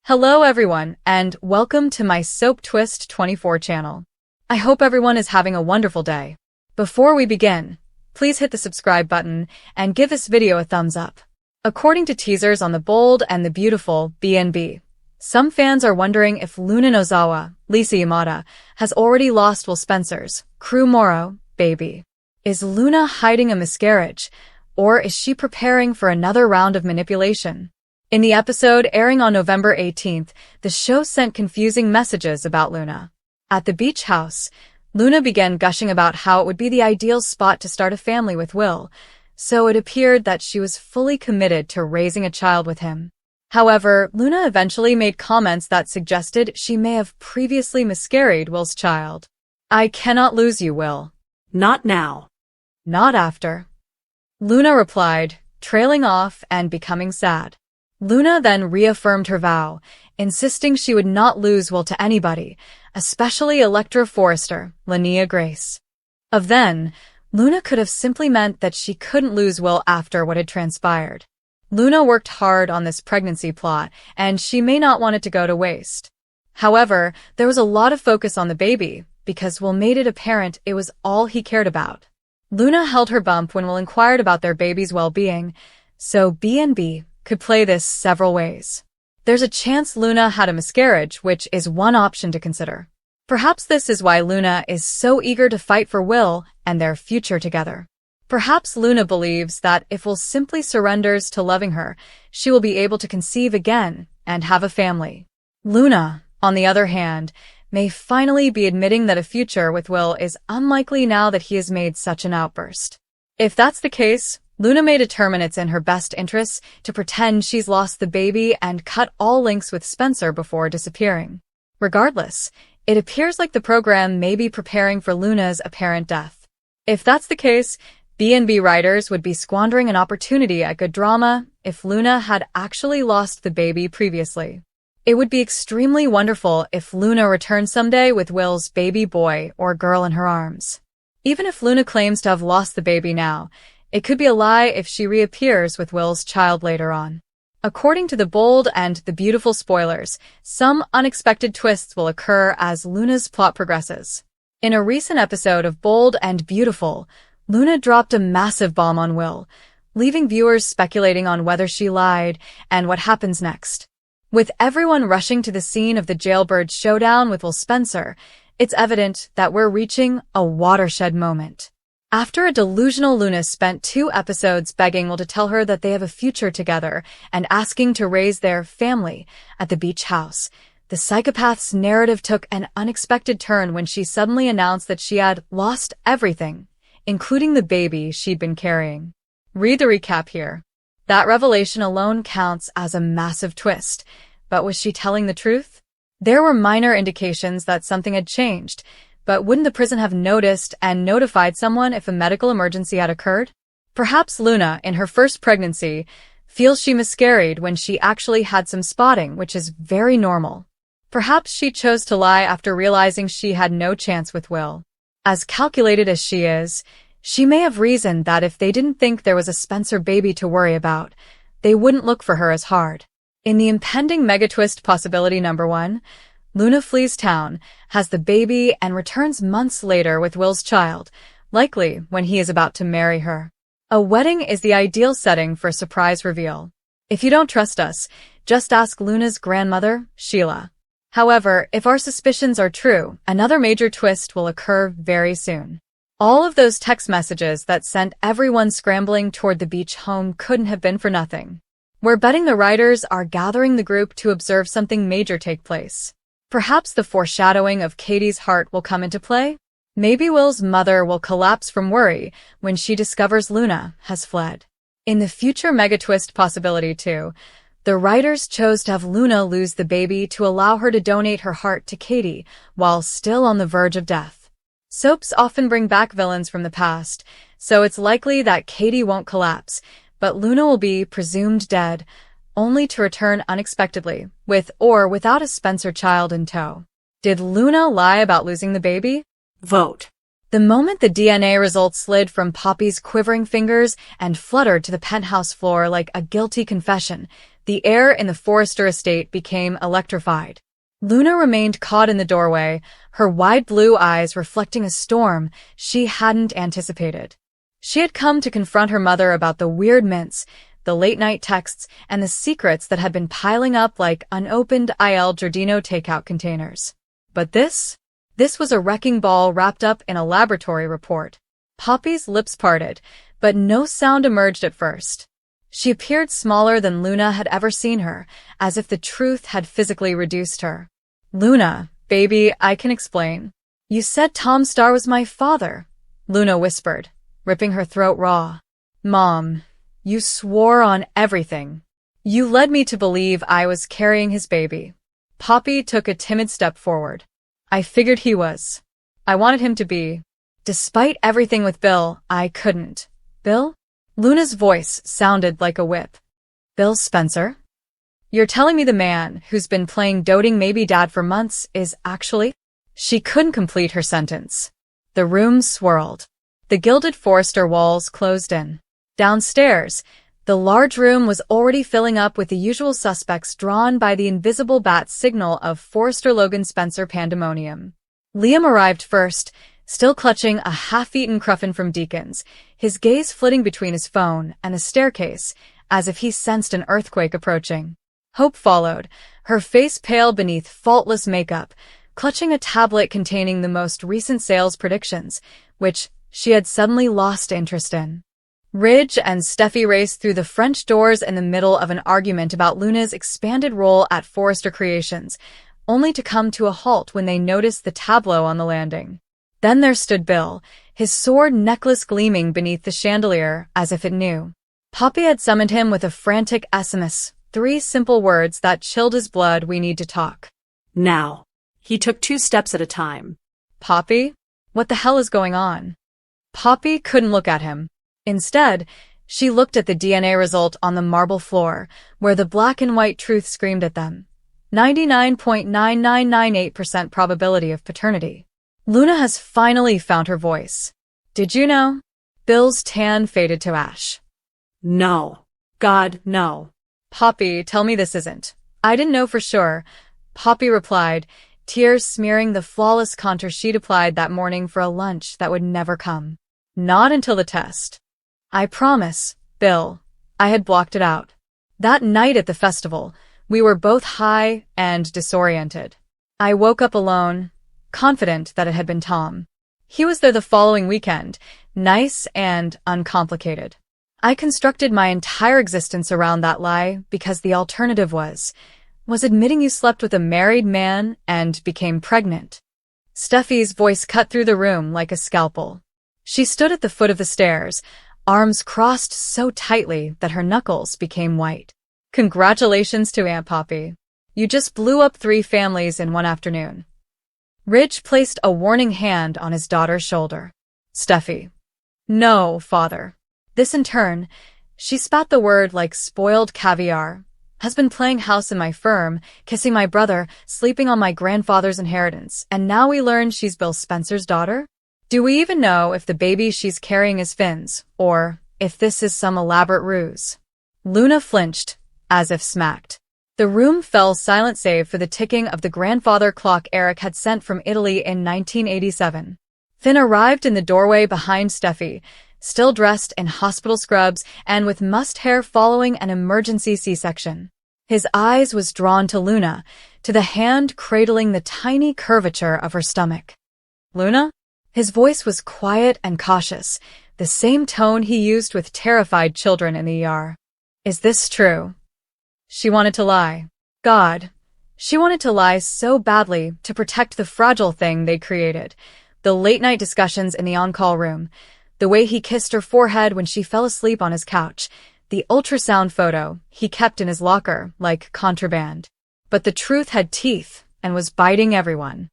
Hello everyone, and welcome to my Soap Twist 24 channel. I hope everyone is having a wonderful day. Before we begin, please hit the subscribe button and give this video a thumbs up. According to teasers on The Bold and the Beautiful BNB, some fans are wondering if Luna Nozawa, Lisa Yamada, has already lost Will Spencer's Crew Moro baby. Is Luna hiding a miscarriage, or is she preparing for another round of manipulation? In the episode airing on November 18th, the show sent confusing messages about Luna. At the beach house, Luna began gushing about how it would be the ideal spot to start a family with Will, so it appeared that she was fully committed to raising a child with him. However, Luna eventually made comments that suggested she may have previously miscarried Will's child. "I cannot lose you, Will. Not now. Not after," Luna replied, trailing off and becoming sad. Luna then reaffirmed her vow, insisting she would not lose Will to anybody, especially Electra Forrester, Linnea Grace. Of then, Luna could have simply meant that she couldn't lose Will after what had transpired. Luna worked hard on this pregnancy plot, and she may not want it to go to waste. However, there was a lot of focus on the baby, because Will made it apparent it was all he cared about. Luna held her bump when Will inquired about their baby's well-being, so BNB could play this several ways. There's a chance Luna had a miscarriage, which is one option to consider. Perhaps this is why Luna is so eager to fight for Will and their future together. Perhaps Luna believes that if Will simply surrenders to loving her, she will be able to conceive again and have a family. Luna, on the other hand, may finally be admitting that a future with Will is unlikely now that he has made such an outburst. If that's the case, Luna may determine it's in her best interests to pretend she's lost the baby and cut all links with Spencer before disappearing. Regardless, it appears like the program may be preparing for Luna's apparent death. If that's the case, BNB writers would be squandering an opportunity at good drama if Luna had actually lost the baby previously. It would be extremely wonderful if Luna returned someday with Will's baby boy or girl in her arms. Even if Luna claims to have lost the baby now, it could be a lie if she reappears with Will's child later on. According to The Bold and the Beautiful spoilers, some unexpected twists will occur as Luna's plot progresses. In a recent episode of Bold and Beautiful, Luna dropped a massive bomb on Will, leaving viewers speculating on whether she lied and what happens next. With everyone rushing to the scene of the jailbird showdown with Will Spencer, it's evident that we're reaching a watershed moment. After a delusional Luna spent 2 episodes begging Will to tell her that they have a future together and asking to raise their family at the beach house, the psychopath's narrative took an unexpected turn when she suddenly announced that she had lost everything, including the baby she'd been carrying. Read the recap here. That revelation alone counts as a massive twist, but was she telling the truth? There were minor indications that something had changed, but wouldn't the prison have noticed and notified someone if a medical emergency had occurred? Perhaps Luna, in her first pregnancy, feels she miscarried when she actually had some spotting, which is very normal. Perhaps she chose to lie after realizing she had no chance with Will. As calculated as she is, she may have reasoned that if they didn't think there was a Spencer baby to worry about, they wouldn't look for her as hard. In the impending megatwist possibility number 1, Luna flees town, has the baby, and returns months later with Will's child, likely when he is about to marry her. A wedding is the ideal setting for a surprise reveal. If you don't trust us, just ask Luna's grandmother, Sheila. However, if our suspicions are true, another major twist will occur very soon. All of those text messages that sent everyone scrambling toward the beach home couldn't have been for nothing. We're betting the writers are gathering the group to observe something major take place. Perhaps the foreshadowing of Katie's heart will come into play? Maybe Will's mother will collapse from worry when she discovers Luna has fled. In the future megatwist possibility 2, the writers chose to have Luna lose the baby to allow her to donate her heart to Katie while still on the verge of death. Soaps often bring back villains from the past, so it's likely that Katie won't collapse, but Luna will be presumed dead, only to return unexpectedly, with or without a Spencer child in tow. Did Luna lie about losing the baby? Vote. The moment the DNA results slid from Poppy's quivering fingers and fluttered to the penthouse floor like a guilty confession, The air in the Forrester estate became electrified. Luna remained caught in the doorway, her wide blue eyes reflecting a storm she hadn't anticipated. She had come to confront her mother about the weird mints, the late-night texts, and the secrets that had been piling up like unopened Il Giardino takeout containers. But this was a wrecking ball wrapped up in a laboratory report. Poppy's lips parted, but no sound emerged at first. She appeared smaller than Luna had ever seen her, as if the truth had physically reduced her. "Luna, baby, I can explain. You said Tom Starr was my father," Luna whispered, ripping her throat raw. "Mom, you swore on everything. You led me to believe I was carrying his baby." Poppy took a timid step forward. "I figured he was. I wanted him to be. Despite everything with Bill, I couldn't." "Bill?" Luna's voice sounded like a whip. "Bill Spencer? You're telling me the man who's been playing doting maybe dad for months is actually—" She couldn't complete her sentence. The room swirled. The gilded Forrester walls closed in. Downstairs, the large room was already filling up with the usual suspects drawn by the invisible bat signal of Forrester Logan Spencer pandemonium. Liam arrived first, still clutching a half-eaten cruffin from Deacon's, his gaze flitting between his phone and the staircase, as if he sensed an earthquake approaching. Hope followed, her face pale beneath faultless makeup, clutching a tablet containing the most recent sales predictions, which she had suddenly lost interest in. Ridge and Steffi raced through the French doors in the middle of an argument about Luna's expanded role at Forrester Creations, only to come to a halt when they noticed the tableau on the landing. Then there stood Bill, his sword necklace gleaming beneath the chandelier as if it knew. Poppy had summoned him with a frantic SMS, 3 simple words that chilled his blood: "We need to talk. Now." He took 2 steps at a time. "Poppy? What the hell is going on?" Poppy couldn't look at him. Instead, she looked at the DNA result on the marble floor, where the black and white truth screamed at them. 99.9998% probability of paternity. Luna has finally found her voice. "Did you know?" Bill's tan faded to ash. "No. God, no." "Poppy, tell me this isn't." "I didn't know for sure," Poppy replied, tears smearing the flawless contour she'd applied that morning for a lunch that would never come. "Not until the test." "I promise, Bill." I had blocked it out. That night at the festival, we were both high and disoriented. I woke up alone, confident that it had been Tom. He was there the following weekend, nice and uncomplicated. I constructed my entire existence around that lie because the alternative was admitting you slept with a married man and became pregnant. Steffi's voice cut through the room like a scalpel. She stood at the foot of the stairs, arms crossed so tightly that her knuckles became white. "Congratulations to Aunt Poppy. You just blew up 3 families in one afternoon." Ridge placed a warning hand on his daughter's shoulder. "Steffi." "No, father." This in turn, she spat the word like spoiled caviar, "has been playing house in my firm, kissing my brother, sleeping on my grandfather's inheritance, and now we learn she's Bill Spencer's daughter? Do we even know if the baby she's carrying is Finn's, or if this is some elaborate ruse?" Luna flinched, as if smacked. The room fell silent save for the ticking of the grandfather clock Eric had sent from Italy in 1987. Finn arrived in the doorway behind Steffi, still dressed in hospital scrubs and with mussed hair following an emergency C-section. His eyes was drawn to Luna, to the hand cradling the tiny curvature of her stomach. "Luna?" His voice was quiet and cautious, the same tone he used with terrified children in the ER. "Is this true?" She wanted to lie. God, she wanted to lie so badly to protect the fragile thing they created. The late-night discussions in the on-call room, the way he kissed her forehead when she fell asleep on his couch, the ultrasound photo he kept in his locker like contraband. But the truth had teeth and was biting everyone.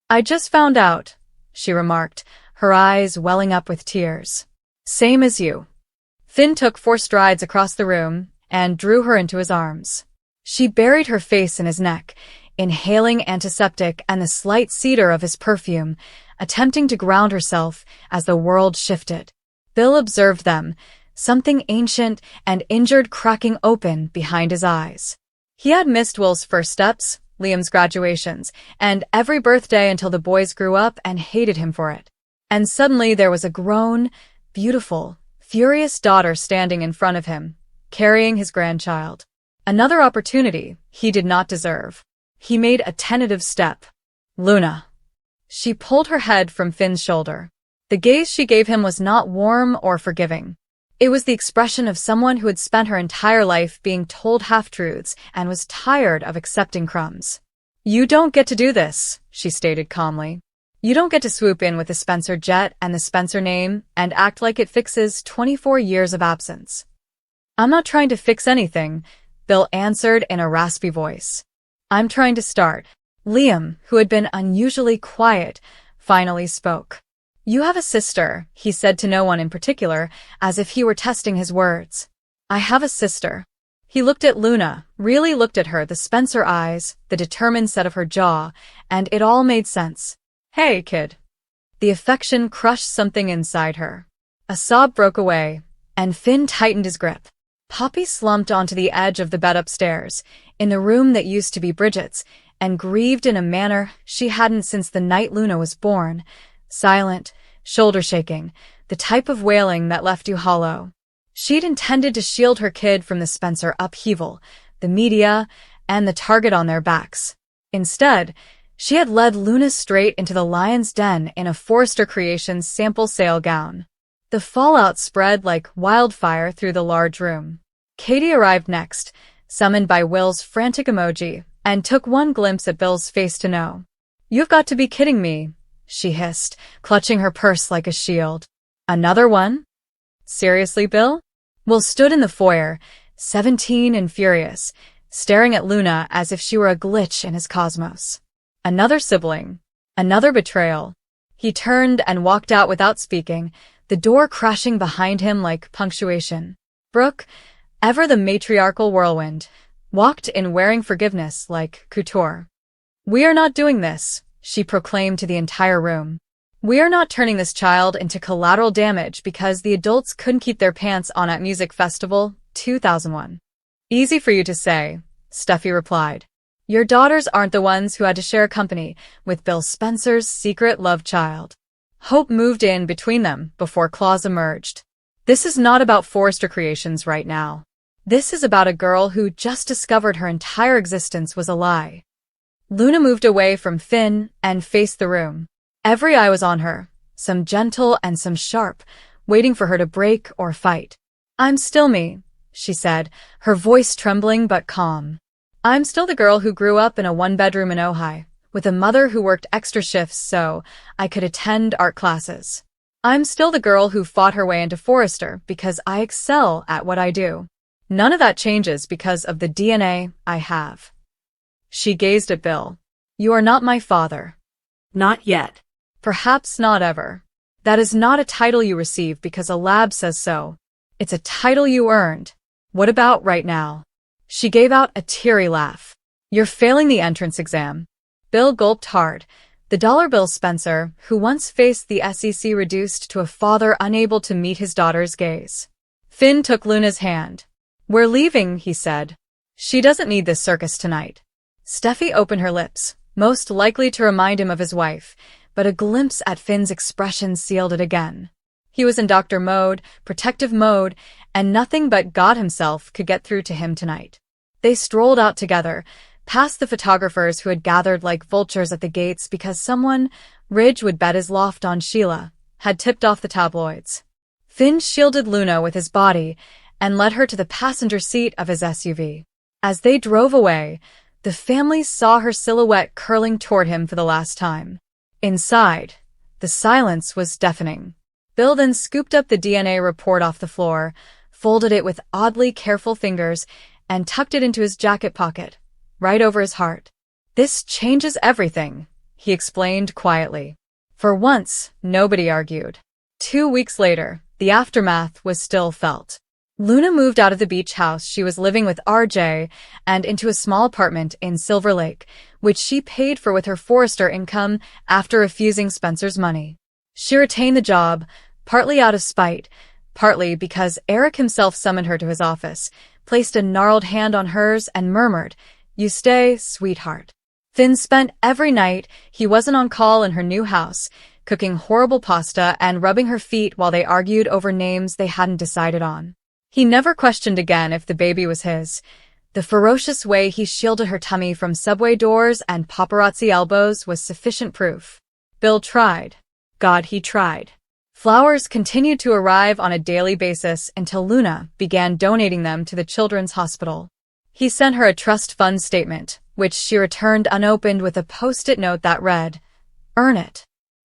"I just found out," she remarked, her eyes welling up with tears. "Same as you." Finn took 4 strides across the room and drew her into his arms. She buried her face in his neck, inhaling antiseptic and the slight cedar of his perfume, attempting to ground herself as the world shifted. Bill observed them, something ancient and injured cracking open behind his eyes. He had missed Will's first steps, Liam's graduations, and every birthday until the boys grew up and hated him for it. And suddenly there was a grown, beautiful, furious daughter standing in front of him, carrying his grandchild. Another opportunity he did not deserve. He made a tentative step. Luna. She pulled her head from Finn's shoulder. The gaze she gave him was not warm or forgiving. It was the expression of someone who had spent her entire life being told half-truths and was tired of accepting crumbs. You don't get to do this, she stated calmly. You don't get to swoop in with the Spencer jet and the Spencer name and act like it fixes 24 years of absence. I'm not trying to fix anything, Bill answered in a raspy voice. I'm trying to start. Liam, who had been unusually quiet, finally spoke. You have a sister, he said to no one in particular, as if he were testing his words. I have a sister. He looked at Luna, really looked at her, the Spencer eyes, the determined set of her jaw, and it all made sense. Hey, kid. The affection crushed something inside her. A sob broke away, and Finn tightened his grip. Poppy slumped onto the edge of the bed upstairs, in the room that used to be Bridget's, and grieved in a manner she hadn't since the night Luna was born. Silent, shoulder-shaking, the type of wailing that left you hollow. She'd intended to shield her kid from the Spencer upheaval, the media, and the target on their backs. Instead, she had led Luna straight into the lion's den in a Forrester Creations sample sale gown. The fallout spread like wildfire through the large room. Katie arrived next, summoned by Will's frantic emoji, and took one glimpse at Bill's face to know. You've got to be kidding me, she hissed, clutching her purse like a shield. Another one? Seriously, Bill? Will stood in the foyer, 17 and furious, staring at Luna as if she were a glitch in his cosmos. Another sibling. Another betrayal. He turned and walked out without speaking, the door crashing behind him like punctuation. Brooke, ever the matriarchal whirlwind, walked in wearing forgiveness like couture. We are not doing this, she proclaimed to the entire room. We are not turning this child into collateral damage because the adults couldn't keep their pants on at Music Festival 2001. Easy for you to say, Steffi replied. Your daughters aren't the ones who had to share company with Bill Spencer's secret love child. Hope moved in between them before claws emerged. This is not about Forrester Creations right now. This is about a girl who just discovered her entire existence was a lie. Luna moved away from Finn and faced the room. Every eye was on her, some gentle and some sharp, waiting for her to break or fight. I'm still me, she said, her voice trembling but calm. I'm still the girl who grew up in a one-bedroom in Ojai, with a mother who worked extra shifts so I could attend art classes. I'm still the girl who fought her way into Forrester because I excel at what I do. None of that changes because of the DNA I have. She gazed at Bill. You are not my father. Not yet. Perhaps not ever. That is not a title you receive because a lab says so. It's a title you earned. What about right now? She gave out a teary laugh. You're failing the entrance exam. Bill gulped hard. The dollar bill Spencer, who once faced the SEC, reduced to a father unable to meet his daughter's gaze. Finn took Luna's hand. We're leaving, he said. She doesn't need this circus tonight. Steffi opened her lips, most likely to remind him of his wife, but a glimpse at Finn's expression sealed it again. He was in doctor mode, protective mode, and nothing but God himself could get through to him tonight. They strolled out together, past the photographers who had gathered like vultures at the gates because someone, Ridge would bet his loft on Sheila, had tipped off the tabloids. Finn shielded Luna with his body and led her to the passenger seat of his SUV. As they drove away, the family saw her silhouette curling toward him for the last time. Inside, the silence was deafening. Bill then scooped up the DNA report off the floor, folded it with oddly careful fingers, and tucked it into his jacket pocket, right over his heart. This changes everything, he explained quietly. For once, nobody argued. 2 weeks later, the aftermath was still felt. Luna moved out of the beach house she was living with RJ and into a small apartment in Silver Lake, which she paid for with her Forrester income after refusing Spencer's money. She retained the job, partly out of spite, partly because Eric himself summoned her to his office, placed a gnarled hand on hers, and murmured, "You stay, sweetheart." Finn spent every night he wasn't on call in her new house, cooking horrible pasta and rubbing her feet while they argued over names they hadn't decided on. He never questioned again if the baby was his. The ferocious way he shielded her tummy from subway doors and paparazzi elbows was sufficient proof. Bill tried. God, he tried. Flowers continued to arrive on a daily basis until Luna began donating them to the Children's Hospital. He sent her a trust fund statement, which she returned unopened with a post-it note that read, "Earn it."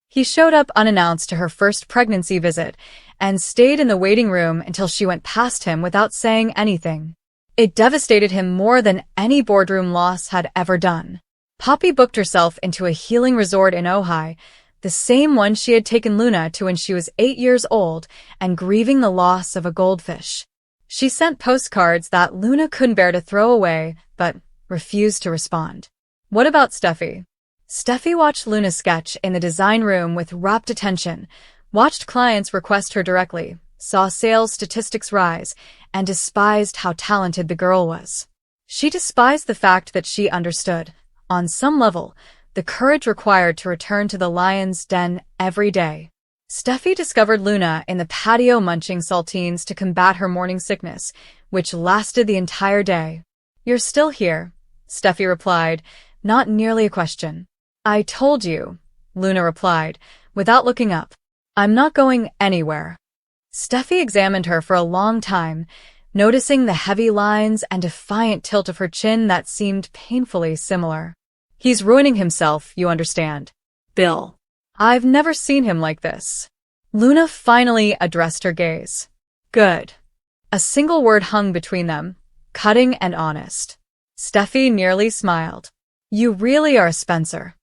He showed up unannounced to her first pregnancy visit and stayed in the waiting room until she went past him without saying anything. It devastated him more than any boardroom loss had ever done. Poppy booked herself into a healing resort in Ojai, the same one she had taken Luna to when she was 8 years old and grieving the loss of a goldfish. She sent postcards that Luna couldn't bear to throw away, but refused to respond. What about Steffi? Steffi watched Luna sketch in the design room with rapt attention, watched clients request her directly, saw sales statistics rise, and despised how talented the girl was. She despised the fact that she understood, on some level, the courage required to return to the lion's den every day. Steffi discovered Luna in the patio munching saltines to combat her morning sickness, which lasted the entire day. "You're still here," Steffi replied, not nearly a question. "I told you," Luna replied, without looking up. "I'm not going anywhere." Steffi examined her for a long time, noticing the heavy lines and defiant tilt of her chin that seemed painfully similar. "He's ruining himself, you understand." Bill. "I've never seen him like this." Luna finally addressed her gaze. "Good." A single word hung between them, cutting and honest. Steffi nearly smiled. "You really are a Spencer."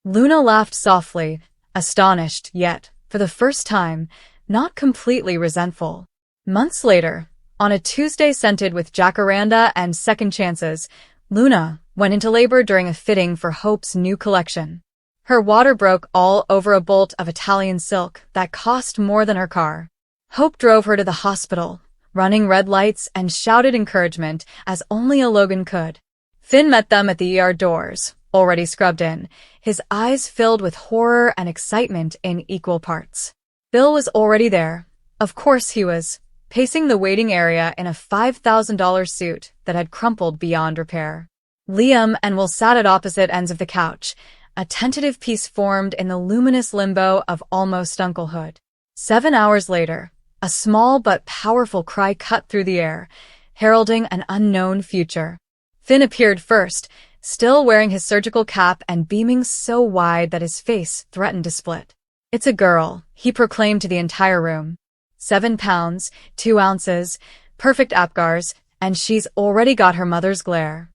Luna laughed softly, astonished, yet, for the first time, not completely resentful. Months later, on a Tuesday scented with jacaranda and second chances, Luna went into labor during a fitting for Hope's new collection. Her water broke all over a bolt of Italian silk that cost more than her car. Hope drove her to the hospital, running red lights and shouted encouragement as only a Logan could. Finn met them at the ER doors, already scrubbed in, his eyes filled with horror and excitement in equal parts. Bill was already there. Of course he was, pacing the waiting area in a $5,000 suit that had crumpled beyond repair. Liam and Will sat at opposite ends of the couch, a tentative peace formed in the luminous limbo of almost unclehood. 7 hours later, a small but powerful cry cut through the air, heralding an unknown future. Finn appeared first, still wearing his surgical cap and beaming so wide that his face threatened to split. "It's a girl," he proclaimed to the entire room. 7 pounds, 2 ounces, perfect apgars, and she's already got her mother's glare.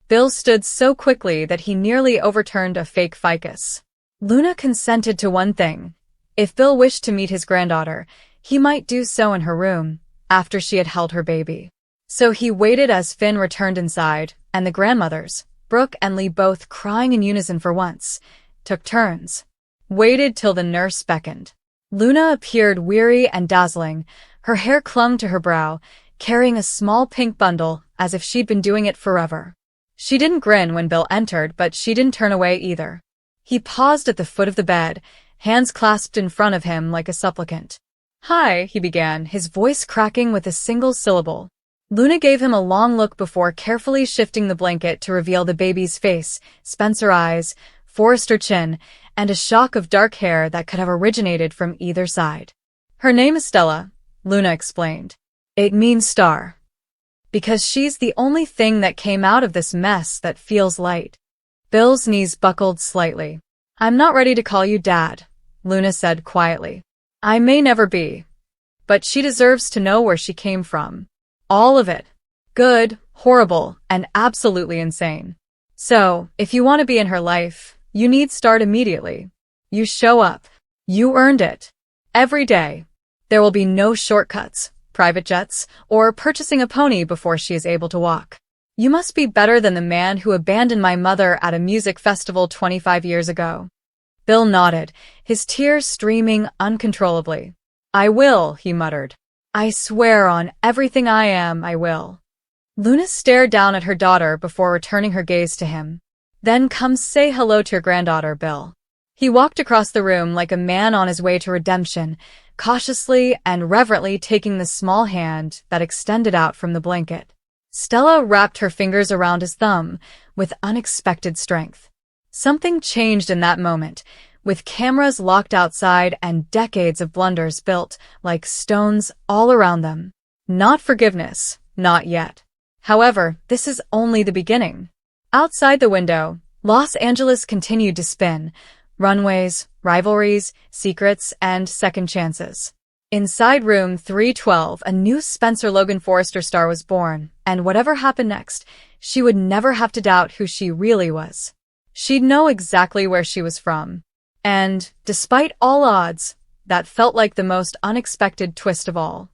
Bill stood so quickly that he nearly overturned a fake ficus. Luna consented to one thing. If Bill wished to meet his granddaughter, he might do so in her room, after she had held her baby. So he waited as Finn returned inside, and the grandmothers, Brooke and Lee both crying in unison for once, took turns. Waited till the nurse beckoned. Luna appeared weary and dazzling, her hair clung to her brow, carrying a small pink bundle as if she'd been doing it forever. She didn't grin when Bill entered, but she didn't turn away either. He paused at the foot of the bed, hands clasped in front of him like a supplicant. "Hi," he began, his voice cracking with a single syllable. Luna gave him a long look before carefully shifting the blanket to reveal the baby's face, Spencer eyes, Forrester chin, and a shock of dark hair that could have originated from either side. "Her name is Stella," Luna explained. "It means star. Because she's the only thing that came out of this mess that feels light." Bill's knees buckled slightly. "I'm not ready to call you Dad," Luna said quietly. "I may never be. But she deserves to know where she came from. All of it. Good, horrible, and absolutely insane. So, if you want to be in her life, you need start immediately. You show up. You earned it. Every day. There will be no shortcuts, private jets, or purchasing a pony before she is able to walk. You must be better than the man who abandoned my mother at a music festival 25 years ago." Bill nodded, his tears streaming uncontrollably. "I will," he muttered. I swear on everything I am, I will. Luna stared down at her daughter before returning her gaze to him. Then come say hello to your granddaughter, Bill. He walked across the room like a man on his way to redemption, cautiously and reverently taking the small hand that extended out from the blanket. Stella wrapped her fingers around his thumb with unexpected strength. Something changed in that moment, with cameras locked outside and decades of blunders built like stones all around them. Not forgiveness, not yet. However, this is only the beginning. Outside the window, Los Angeles continued to spin. Runways, rivalries, secrets, and second chances. Inside room 312, a new Spencer Logan Forrester star was born, and whatever happened next, she would never have to doubt who she really was. She'd know exactly where she was from. And, despite all odds, that felt like the most unexpected twist of all.